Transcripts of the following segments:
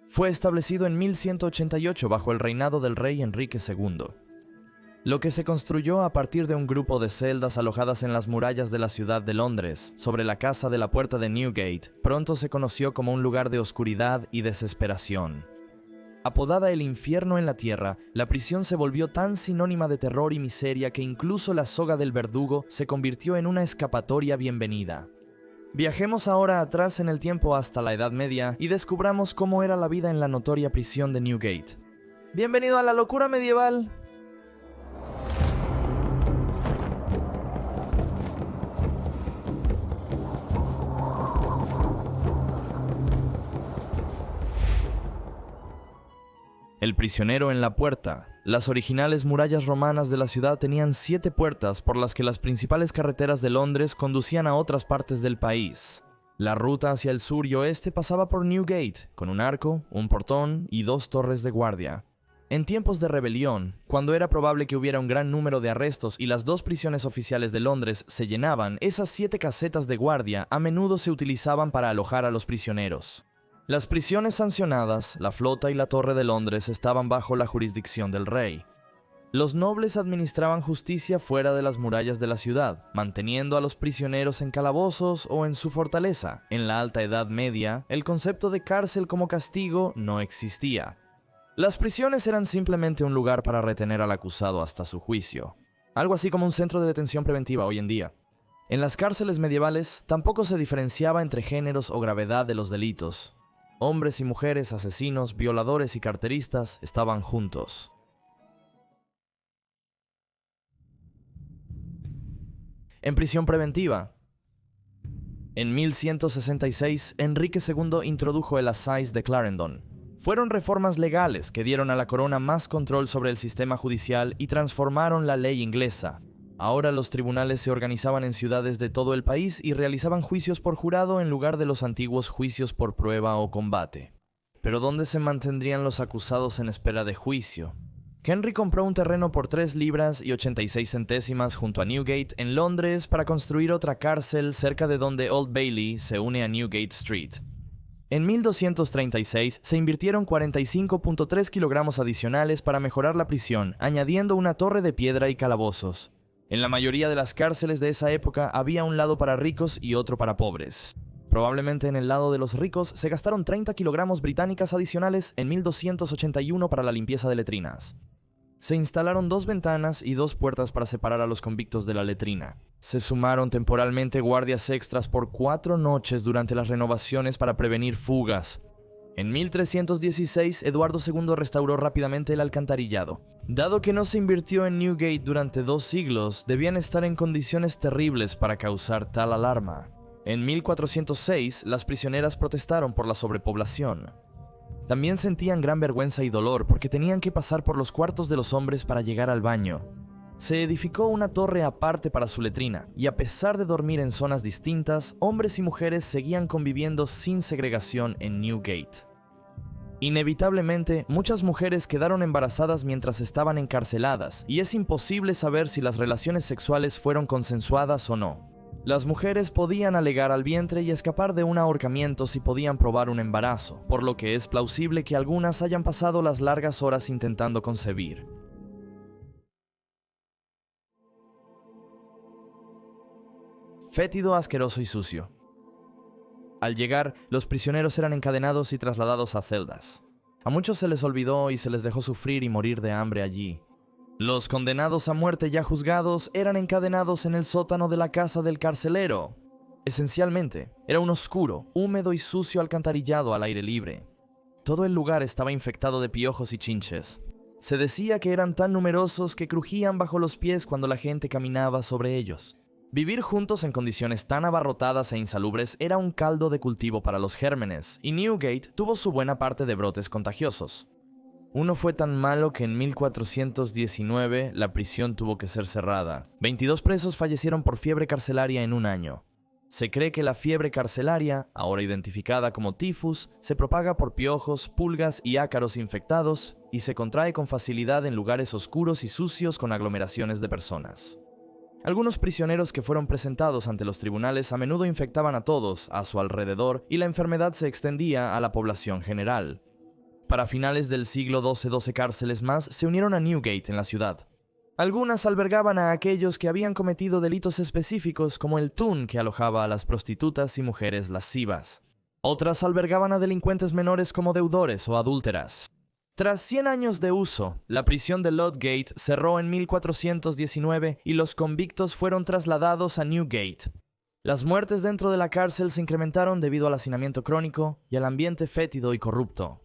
Fue establecido en 1188 bajo el reinado del rey Enrique II. Lo que se construyó a partir de un grupo de celdas alojadas en las murallas de la ciudad de Londres, sobre la casa de la puerta de Newgate, pronto se conoció como un lugar de oscuridad y desesperación. Apodada el infierno en la tierra, la prisión se volvió tan sinónima de terror y miseria que incluso la soga del verdugo se convirtió en una escapatoria bienvenida. Viajemos ahora atrás en el tiempo hasta la Edad Media y descubramos cómo era la vida en la notoria prisión de Newgate. ¡Bienvenido a la locura medieval! El prisionero en la puerta. Las originales murallas romanas de la ciudad tenían 7 puertas por las que las principales carreteras de Londres conducían a otras partes del país. La ruta hacia el sur y oeste pasaba por Newgate, con un arco, un portón y 2 torres de guardia. En tiempos de rebelión, cuando era probable que hubiera un gran número de arrestos y las 2 prisiones oficiales de Londres se llenaban, esas 7 casetas de guardia a menudo se utilizaban para alojar a los prisioneros. Las prisiones sancionadas, la flota y la torre de Londres estaban bajo la jurisdicción del rey. Los nobles administraban justicia fuera de las murallas de la ciudad, manteniendo a los prisioneros en calabozos o en su fortaleza. En la Alta Edad Media, el concepto de cárcel como castigo no existía. Las prisiones eran simplemente un lugar para retener al acusado hasta su juicio. Algo así como un centro de detención preventiva hoy en día. En las cárceles medievales tampoco se diferenciaba entre géneros o gravedad de los delitos. Hombres y mujeres, asesinos, violadores y carteristas estaban juntos. En prisión preventiva. En 1166, Enrique II introdujo el Assize de Clarendon. Fueron reformas legales que dieron a la corona más control sobre el sistema judicial y transformaron la ley inglesa. Ahora los tribunales se organizaban en ciudades de todo el país y realizaban juicios por jurado en lugar de los antiguos juicios por prueba o combate. Pero ¿dónde se mantendrían los acusados en espera de juicio? Henry compró un terreno por 3 libras y 86 centésimas junto a Newgate en Londres para construir otra cárcel cerca de donde Old Bailey se une a Newgate Street. En 1236 se invirtieron 45.3 kilogramos adicionales para mejorar la prisión, añadiendo una torre de piedra y calabozos. En la mayoría de las cárceles de esa época había un lado para ricos y otro para pobres. Probablemente en el lado de los ricos se gastaron 30 kilogramos británicas adicionales en 1281 para la limpieza de letrinas. Se instalaron 2 ventanas y 2 puertas para separar a los convictos de la letrina. Se sumaron temporalmente guardias extras por 4 noches durante las renovaciones para prevenir fugas. En 1316, Eduardo II restauró rápidamente el alcantarillado. Dado que no se invirtió en Newgate durante 2 siglos, debían estar en condiciones terribles para causar tal alarma. En 1406, las prisioneras protestaron por la sobrepoblación. También sentían gran vergüenza y dolor porque tenían que pasar por los cuartos de los hombres para llegar al baño. Se edificó una torre aparte para su letrina, y a pesar de dormir en zonas distintas, hombres y mujeres seguían conviviendo sin segregación en Newgate. Inevitablemente, muchas mujeres quedaron embarazadas mientras estaban encarceladas, y es imposible saber si las relaciones sexuales fueron consensuadas o no. Las mujeres podían alegar al vientre y escapar de un ahorcamiento si podían probar un embarazo, por lo que es plausible que algunas hayan pasado las largas horas intentando concebir. Fétido, asqueroso y sucio. Al llegar, los prisioneros eran encadenados y trasladados a celdas. A muchos se les olvidó y se les dejó sufrir y morir de hambre allí. Los condenados a muerte ya juzgados eran encadenados en el sótano de la casa del carcelero. Esencialmente, era un oscuro, húmedo y sucio alcantarillado al aire libre. Todo el lugar estaba infectado de piojos y chinches. Se decía que eran tan numerosos que crujían bajo los pies cuando la gente caminaba sobre ellos. Vivir juntos en condiciones tan abarrotadas e insalubres era un caldo de cultivo para los gérmenes, y Newgate tuvo su buena parte de brotes contagiosos. Uno fue tan malo que en 1419 la prisión tuvo que ser cerrada. 22 presos fallecieron por fiebre carcelaria en un año. Se cree que la fiebre carcelaria, ahora identificada como tifus, se propaga por piojos, pulgas y ácaros infectados y se contrae con facilidad en lugares oscuros y sucios con aglomeraciones de personas. Algunos prisioneros que fueron presentados ante los tribunales a menudo infectaban a todos a su alrededor y la enfermedad se extendía a la población general. Para finales del siglo XII, 12 cárceles más se unieron a Newgate en la ciudad. Algunas albergaban a aquellos que habían cometido delitos específicos, como el Tun, que alojaba a las prostitutas y mujeres lascivas. Otras albergaban a delincuentes menores como deudores o adúlteras. Tras 100 años de uso, la prisión de Ludgate cerró en 1419 y los convictos fueron trasladados a Newgate. Las muertes dentro de la cárcel se incrementaron debido al hacinamiento crónico y al ambiente fétido y corrupto.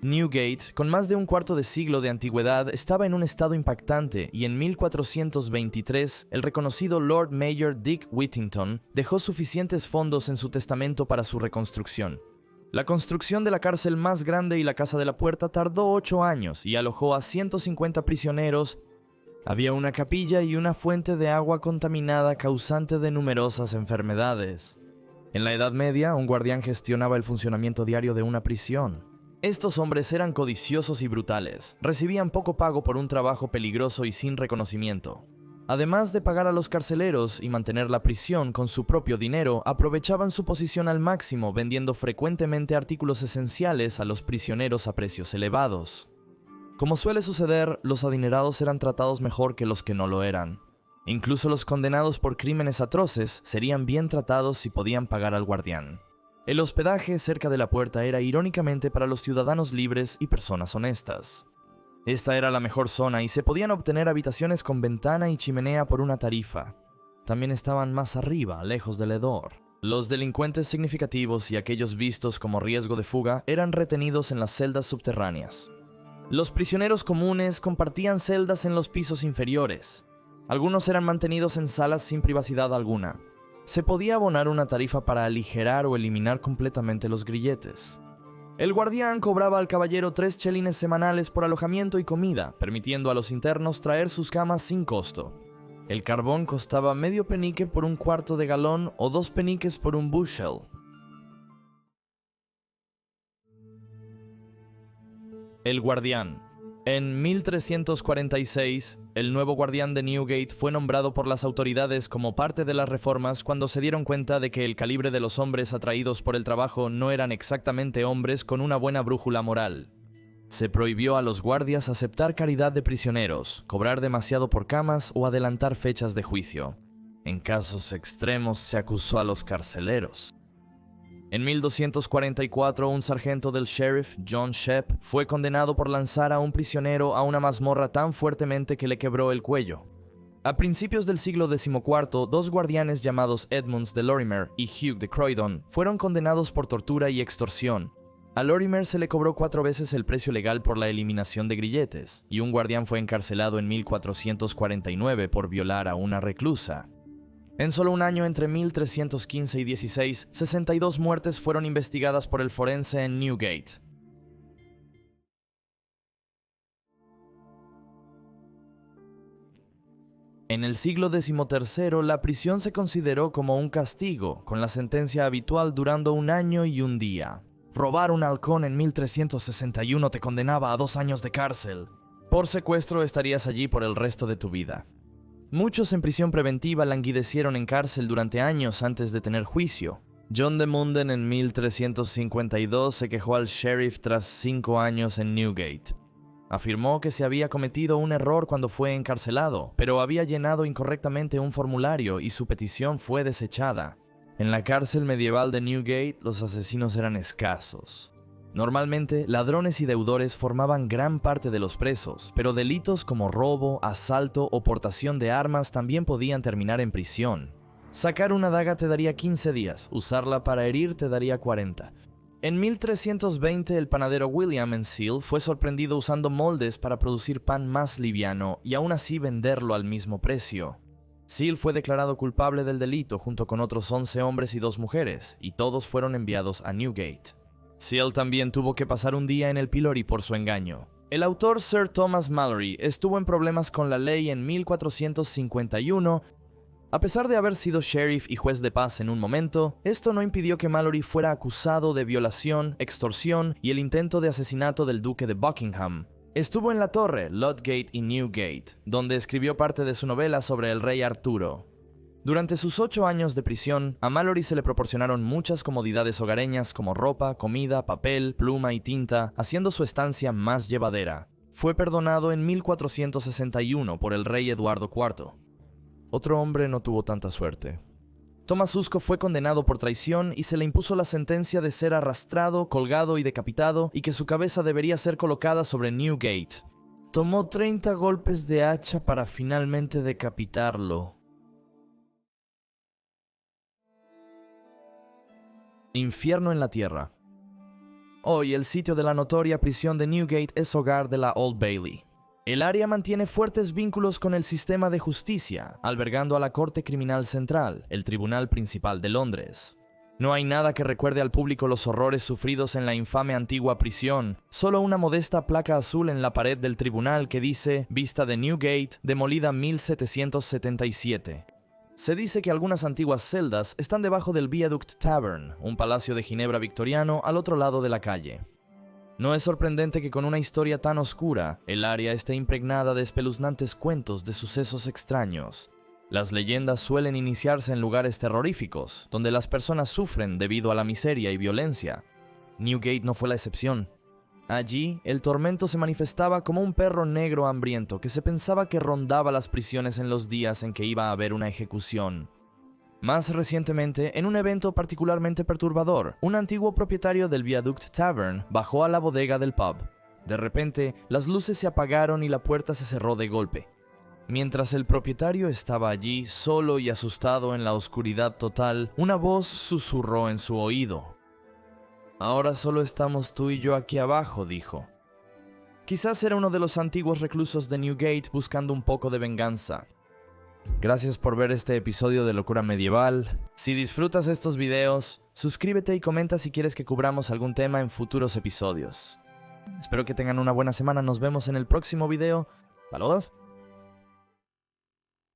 Newgate, con más de un cuarto de siglo de antigüedad, estaba en un estado impactante y en 1423 el reconocido Lord Mayor Dick Whittington dejó suficientes fondos en su testamento para su reconstrucción. La construcción de la cárcel más grande y la Casa de la Puerta tardó 8 años y alojó a 150 prisioneros. Había una capilla y una fuente de agua contaminada causante de numerosas enfermedades. En la Edad Media, un guardián gestionaba el funcionamiento diario de una prisión. Estos hombres eran codiciosos y brutales, recibían poco pago por un trabajo peligroso y sin reconocimiento. Además de pagar a los carceleros y mantener la prisión con su propio dinero, aprovechaban su posición al máximo vendiendo frecuentemente artículos esenciales a los prisioneros a precios elevados. Como suele suceder, los adinerados eran tratados mejor que los que no lo eran. Incluso los condenados por crímenes atroces serían bien tratados si podían pagar al guardián. El hospedaje cerca de la puerta era irónicamente para los ciudadanos libres y personas honestas. Esta era la mejor zona y se podían obtener habitaciones con ventana y chimenea por una tarifa. También estaban más arriba, lejos del hedor. Los delincuentes significativos y aquellos vistos como riesgo de fuga eran retenidos en las celdas subterráneas. Los prisioneros comunes compartían celdas en los pisos inferiores. Algunos eran mantenidos en salas sin privacidad alguna. Se podía abonar una tarifa para aligerar o eliminar completamente los grilletes. El guardián cobraba al caballero 3 chelines semanales por alojamiento y comida, permitiendo a los internos traer sus camas sin costo. El carbón costaba medio penique por un cuarto de galón o 2 peniques por un bushel. El guardián. En 1346, el nuevo guardián de Newgate fue nombrado por las autoridades como parte de las reformas cuando se dieron cuenta de que el calibre de los hombres atraídos por el trabajo no eran exactamente hombres con una buena brújula moral. Se prohibió a los guardias aceptar caridad de prisioneros, cobrar demasiado por camas o adelantar fechas de juicio. En casos extremos se acusó a los carceleros. En 1244, un sargento del sheriff, John Shepp, fue condenado por lanzar a un prisionero a una mazmorra tan fuertemente que le quebró el cuello. A principios del siglo XIV, 2 guardianes llamados Edmunds de Lorimer y Hugh de Croydon fueron condenados por tortura y extorsión. A Lorimer se le cobró 4 veces el precio legal por la eliminación de grilletes, y un guardián fue encarcelado en 1449 por violar a una reclusa. En solo un año, entre 1315 y 16, 62 muertes fueron investigadas por el forense en Newgate. En el siglo XIII, la prisión se consideró como un castigo, con la sentencia habitual durando 1 año y 1 día. Robar un halcón en 1361 te condenaba a 2 años de cárcel. Por secuestro estarías allí por el resto de tu vida. Muchos en prisión preventiva languidecieron en cárcel durante años antes de tener juicio. John de Munden en 1352 se quejó al sheriff tras 5 años en Newgate. Afirmó que se había cometido un error cuando fue encarcelado, pero había llenado incorrectamente un formulario y su petición fue desechada. En la cárcel medieval de Newgate, los asesinos eran escasos. Normalmente, ladrones y deudores formaban gran parte de los presos, pero delitos como robo, asalto o portación de armas también podían terminar en prisión. Sacar una daga te daría 15 días, usarla para herir te daría 40. En 1320, el panadero William en Seal fue sorprendido usando moldes para producir pan más liviano y aún así venderlo al mismo precio. Seal fue declarado culpable del delito junto con otros 11 hombres y 2 mujeres, y todos fueron enviados a Newgate. Seal también tuvo que pasar un día en el pilori por su engaño. El autor Sir Thomas Malory estuvo en problemas con la ley en 1451. A pesar de haber sido sheriff y juez de paz en un momento, esto no impidió que Malory fuera acusado de violación, extorsión y el intento de asesinato del duque de Buckingham. Estuvo en la torre, Ludgate y Newgate, donde escribió parte de su novela sobre el rey Arturo. Durante sus 8 años de prisión, a Mallory se le proporcionaron muchas comodidades hogareñas como ropa, comida, papel, pluma y tinta, haciendo su estancia más llevadera. Fue perdonado en 1461 por el rey Eduardo IV. Otro hombre no tuvo tanta suerte. Thomas Usco fue condenado por traición y se le impuso la sentencia de ser arrastrado, colgado y decapitado, y que su cabeza debería ser colocada sobre Newgate. Tomó 30 golpes de hacha para finalmente decapitarlo. Infierno en la Tierra. Hoy el sitio de la notoria prisión de Newgate es hogar de la Old Bailey. El área mantiene fuertes vínculos con el sistema de justicia, albergando a la Corte Criminal Central, el Tribunal Principal de Londres. No hay nada que recuerde al público los horrores sufridos en la infame antigua prisión, solo una modesta placa azul en la pared del tribunal que dice «Vista de Newgate, demolida 1777». Se dice que algunas antiguas celdas están debajo del Viaduct Tavern, un palacio de Ginebra victoriano al otro lado de la calle. No es sorprendente que con una historia tan oscura, el área esté impregnada de espeluznantes cuentos de sucesos extraños. Las leyendas suelen iniciarse en lugares terroríficos, donde las personas sufren debido a la miseria y violencia. Newgate no fue la excepción. Allí, el tormento se manifestaba como un perro negro hambriento que se pensaba que rondaba las prisiones en los días en que iba a haber una ejecución. Más recientemente, en un evento particularmente perturbador, un antiguo propietario del Viaduct Tavern bajó a la bodega del pub. De repente, las luces se apagaron y la puerta se cerró de golpe. Mientras el propietario estaba allí, solo y asustado en la oscuridad total, una voz susurró en su oído. «Ahora solo estamos tú y yo aquí abajo», dijo. Quizás era uno de los antiguos reclusos de Newgate buscando un poco de venganza. Gracias por ver este episodio de Locura Medieval. Si disfrutas estos videos, suscríbete y comenta si quieres que cubramos algún tema en futuros episodios. Espero que tengan una buena semana, nos vemos en el próximo video. ¡Saludos!